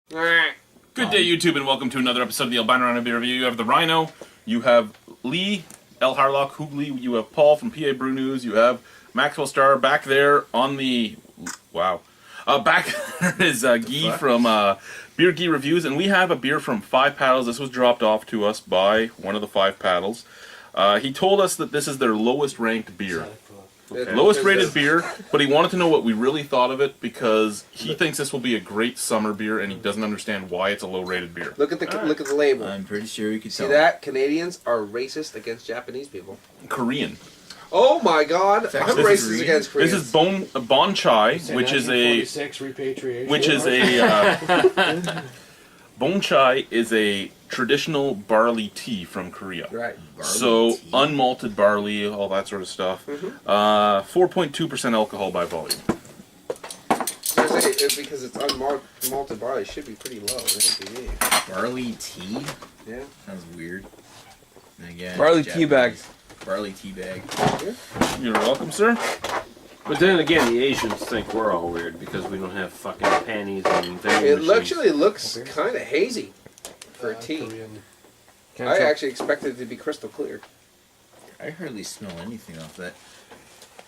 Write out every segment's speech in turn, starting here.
Good day, YouTube, and welcome to another episode of the Albino Rhino Beer Review. You have the Rhino, you have Lee, El Harlock, Hoogly, you have Paul from PA Brew News, you have Maxwell Star back there on the... Wow. Back there is Guy from Beer Guy Reviews, and we have a beer from Five Paddles. This was dropped off to us by one of the Five Paddles. He told us that this is their lowest ranked beer. Okay. Lowest rated beer, but he wanted to know what we really thought of it because he thinks this will be a great summer beer, and he doesn't understand why it's a low rated beer. Look at the label. I'm pretty sure you can see that Canadians are racist against Japanese people. Korean. Oh my God! I'm racist against Koreans. This is Bon Chai, which is a Bon Chai is a traditional barley tea from Korea. Right. So unmalted barley, all that sort of stuff. 4.2% alcohol by volume. Because it's unmalted barley, it should be pretty low. Barley tea? Yeah. Sounds weird. And again, barley tea bag. Barley tea bag. You're welcome, sir. But then again, the Asians think we're all weird because we don't have fucking panties and vending It machines. actually looks kind of hazy for a tea. I actually expected it to be crystal clear. I hardly smell anything off that.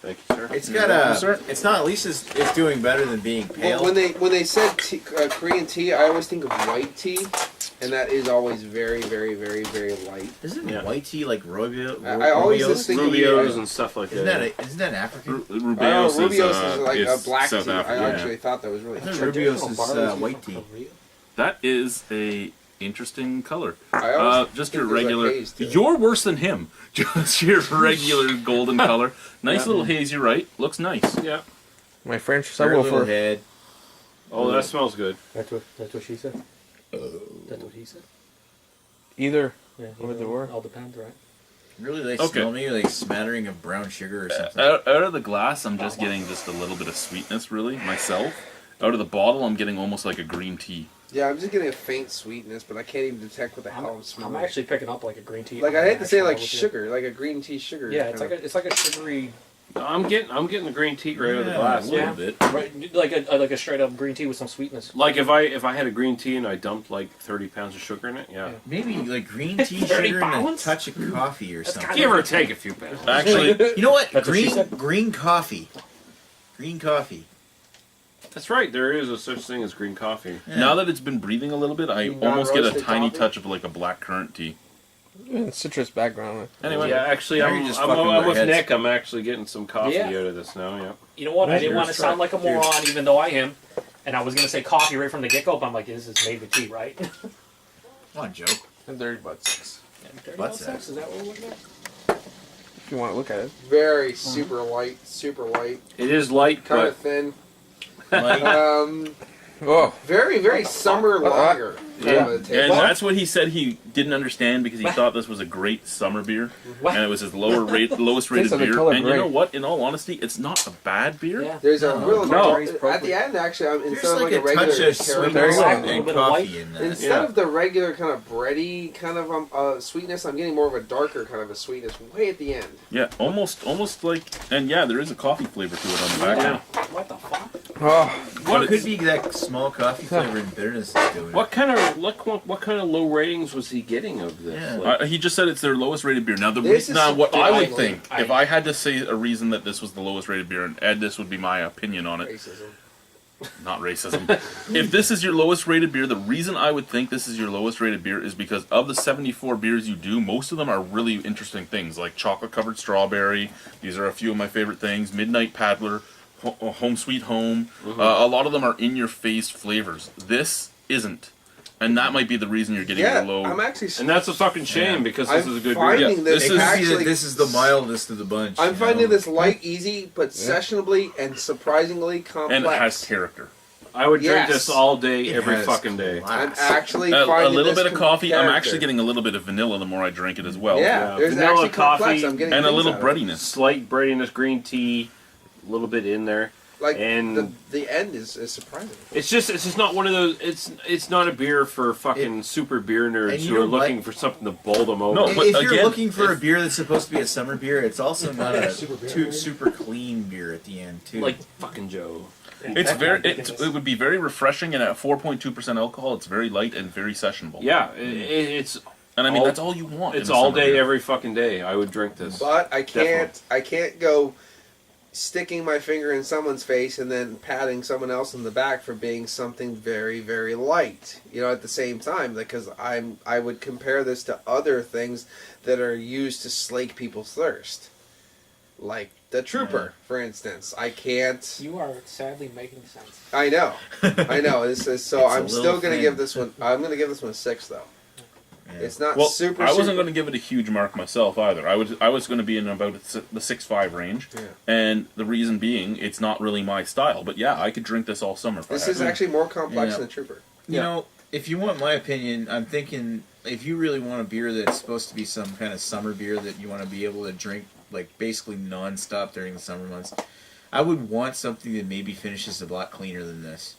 Thank you, sir. It's got a. It's not. At least it's doing better than being pale. Well, when they said Korean tea, I always think of white tea, and that is always very, very, very, very light. Isn't white tea like Rubio? I always just think Rubios and stuff like that. Isn't that African? Rubios is like a black South tea. Africa. I actually thought that was really Rubios is white tea. That is a interesting color. Just your think there's regular. a haze to it. You're worse than him. Just your regular golden color. Nice little haze. You're right. Looks nice. Yeah. My French Little subwoofer. head. Oh, that smells good. That's what she said. That's what he said. Either. Yeah, What they were. all depends, right? Really, they smell me like smattering of brown sugar or something. Out of the glass, I'm just getting just a little bit of sweetness, really, myself. Out of the bottle, I'm getting almost like a green tea. Yeah, I'm just getting a faint sweetness, but I can't even detect what the hell I'm smelling. I'm actually picking up like a green tea. Like I hate to say, like sugar, like a green tea sugar. Yeah, it's like a sugary. I'm getting the green tea right out of the glass. A little bit. Right, like a straight up green tea with some sweetness. Like if I had a green tea and I dumped like 30 pounds of sugar in it, yeah. Maybe like green tea 30 sugar and a pounds? touch of coffee or something. Give or take a few pounds. Actually, You know what? That's what she said. Green coffee. Green coffee. That's right. There is a such thing as green coffee. Yeah. now that it's been breathing a little bit, I You almost get a non-roasted tiny coffee? touch of like a black currant tea. Citrus background. Anyway, Yeah, actually, Now I'm you're just fucking with our with heads. Nick. I'm actually getting some coffee Yeah. out of this now. Yeah. You know what? I didn't Cheers. want to sound like a moron, even though I am. And I was gonna say coffee right from the get go, but I'm like, this is made with tea, right? Come on, Joe. And dirty butt sex. What's that? Is that what we're looking at? If you want to look at it. very super light, super light, It is light, kind but of thin. Like, Oh. Very, very summer lager. Kind of a taste. and that's what he said he didn't understand because he thought this was a great summer beer, What? and it was his lowest rated Tastes like the beer. color And you gray. know what? In all honesty, it's not a bad beer. Yeah. There's a real No. at the end. Actually, instead there's of like like a a regular touch of caramel, There you sweetness go. and A little bit of coffee white. in that. instead of the regular kind of bready kind of sweetness, I'm getting more of a darker kind of a sweetness way at the end. Yeah, almost like, and yeah, there is a coffee flavor to it on the back end. What the fuck? Oh. What could be that small coffee flavor and bitterness is doing? what kind of low ratings was he getting of this? Yeah. Like, He just said it's their lowest rated beer. Now, This is what I would surprisingly- think, if I had to say a reason that this was the lowest rated beer, and Ed, this would be my opinion on it, Racism. not racism. If this is your lowest rated beer, the reason I would think this is your lowest rated beer is because of the 74 beers you do, most of them are really interesting things, like chocolate covered strawberry. These are a few of my favorite things. Midnight Paddler, Home Sweet Home. A lot of them are in your face flavors. This isn't. And that might be the reason you're getting Yeah, a low. I'm actually. and that's a fucking shame Yeah. because this I'm is a good finding beer. this This It is- could be actually. that this is the mildest of the bunch. I'm you finding know? this light, easy, but sessionably and surprisingly complex. and it has character. I would drink Yes. this all day, It every has fucking day. I'm class. actually A finding little this bit of coffee. I'm character. actually getting a little bit of vanilla the more I drink it as well. Yeah, there's Vanilla, actually complex. coffee, I'm getting And a things little out of it. breadiness. Slight breadiness, green tea, a little bit in there. Like And- the end is surprising. It's just not one of those. It's not a beer for fucking super beer and nerds you who are know what? looking for something to bowl them over. No, but If you're again, looking for a beer that's supposed to be a summer beer, it's also not a Super beer, too right? super clean beer at the end too. like fucking Joe. It's it would be very refreshing, and at 4.2% alcohol, it's very light and very sessionable. Yeah, it's and I mean all- that's all you want. it's in a all summer day beer. every fucking day. I would drink this. But I can't Definitely. I can't go sticking my finger in someone's face and then patting someone else in the back for being something very, very light. You know, at the same time, because I would compare this to other things that are used to slake people's thirst, like the Trooper, for instance. I can't. You are sadly making sense. I know. This is so. It's a I'm little still gonna thin. give this one. I'm gonna give this one a 6 though. Yeah. It's not Well, super. I wasn't super- going to give it a huge mark myself either. I was going to be in about the 6.5 range, Yeah. and the reason being it's not really my style. But yeah, I could drink this all summer. If I This had is to. actually more complex Yeah. than the Trooper. You know, if you want my opinion, I'm thinking if you really want a beer that's supposed to be some kind of summer beer that you want to be able to drink like basically non-stop during the summer months, I would want something that maybe finishes a lot cleaner than this.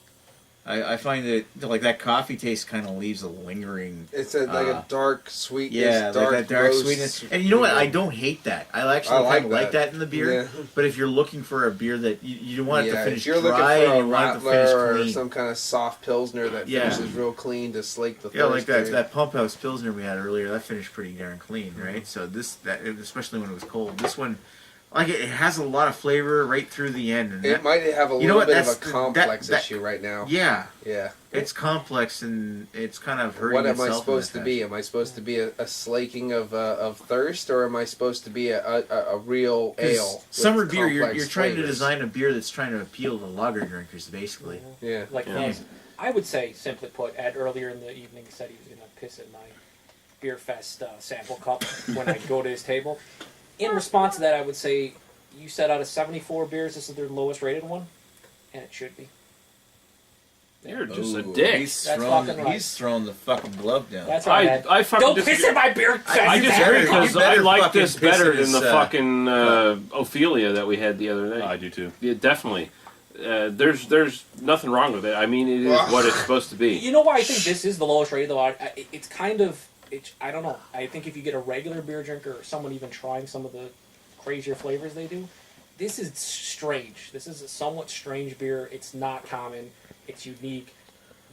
I find that like that coffee taste kind of leaves a lingering. It's like a dark sweetness. Yeah, dark, like that dark gross, sweetness. And you know what? I don't hate that. I actually I like kind of like that. that in the beer. Yeah. But if you're looking for a beer that you don't want it to Yeah, finish if you're dry looking and for a you want it to finish Rattler or clean. some kind of soft pilsner that Yeah. finishes real clean to slake the Yeah, thirst. like that dude. that pump house pilsner we had earlier, that finished pretty darn clean, right? So that especially when it was cold. This one, like it has a lot of flavor right through the end. And It that, might have a You know little what, bit of that's a the- complex that- issue right now. yeah, Yeah. it's complex and it's kind of hurting What am I itself in supposed to that be? fashion. Am I supposed to be a slaking of thirst, or am I supposed to be a real 'Cause ale? with Summer beer, you're complex trying to flavors? design a beer that's trying to appeal to lager drinkers, basically. Yeah. Like Yeah. I would say, simply put, Ed earlier in the evening said he was going to piss at my beer fest sample cup when I go to his table. In response to that, I would say you said out of 74 beers, this is their lowest rated one, and it should be. You're just a Ooh, dick. He's That's thrown, fucking right. he's thrown the fucking glove down. That's right. Ed. I fucking Don't piss disagree. at my beer fest. I You disagree better- because you I better like fucking this piss better at than his, the fucking Ophelia that we had the other day. I do too. Yeah, definitely. There's nothing wrong with it. I mean, it is what it's supposed to be. You know why I think this is the lowest rated, though? It's kind of... I don't know. I think if you get a regular beer drinker or someone even trying some of the crazier flavors they do, this is strange. This is a somewhat strange beer. It's not common. It's unique.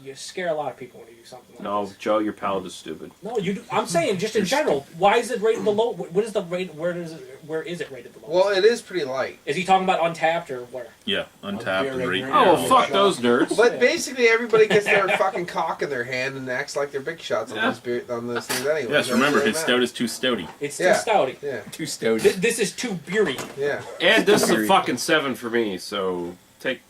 You scare a lot of people when you do something like No, this. Joe, your palate is stupid. No, you do. I'm saying just in general. Why is it rated the low? What is the rate? Where is it rated the lowest? Well, it is pretty light. Is he talking about Untapped or where? Yeah, untapped and beer right. right Oh, Yeah. fuck those nerds. But basically, everybody gets their fucking cock in their hand and acts like they're big shots on Yeah. those beer, on those things anyway. Yes, So it remember doesn't his matter. stout is too stouty. It's Yeah. too stouty. Yeah, Too stouty. This is too beery. yeah. And this is a Agreed. fucking 7 for me, so take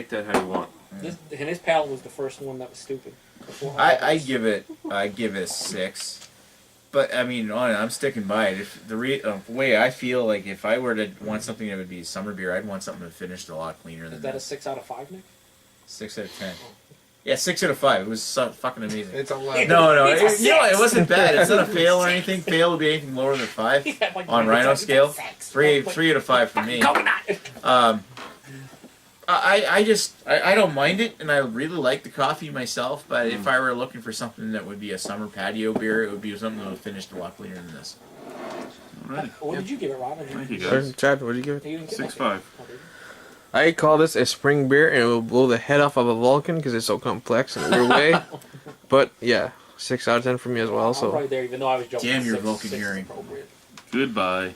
that how you want. And his palate was the first one that was stupid. Before I give it a 6, but I mean, I'm sticking by it. If the way I feel like if I were to want something that would be summer beer, I'd want something that finished a lot cleaner Is than that a this. 6 out of 5, Nick? 6 out of 10. Yeah, 6 out of 5. It was so fucking amazing. It's 11. No, It's a it, you know, it 6. wasn't bad. It's not a fail or anything. Fail would be anything lower than 5 Yeah, like, on it's Rhino a scale. 6. 3 out of 5 for me. Going on. I don't mind it, and I really like the coffee myself. But if I were looking for something that would be a summer patio beer, it would be something that would finish a lot cleaner than this. Alrighty. What did you give it, Ron? Thank you Sir, guys. Chad, what did you give it? You didn't give 6.5. Oh, did you? I call this a spring beer, and it will blow the head off of a Vulcan because it's so complex in a weird way. But yeah, 6 out of 10 for me as well. I'm So. right there, even though I was joking. Damn your 6 Vulcan is hearing. appropriate. Goodbye.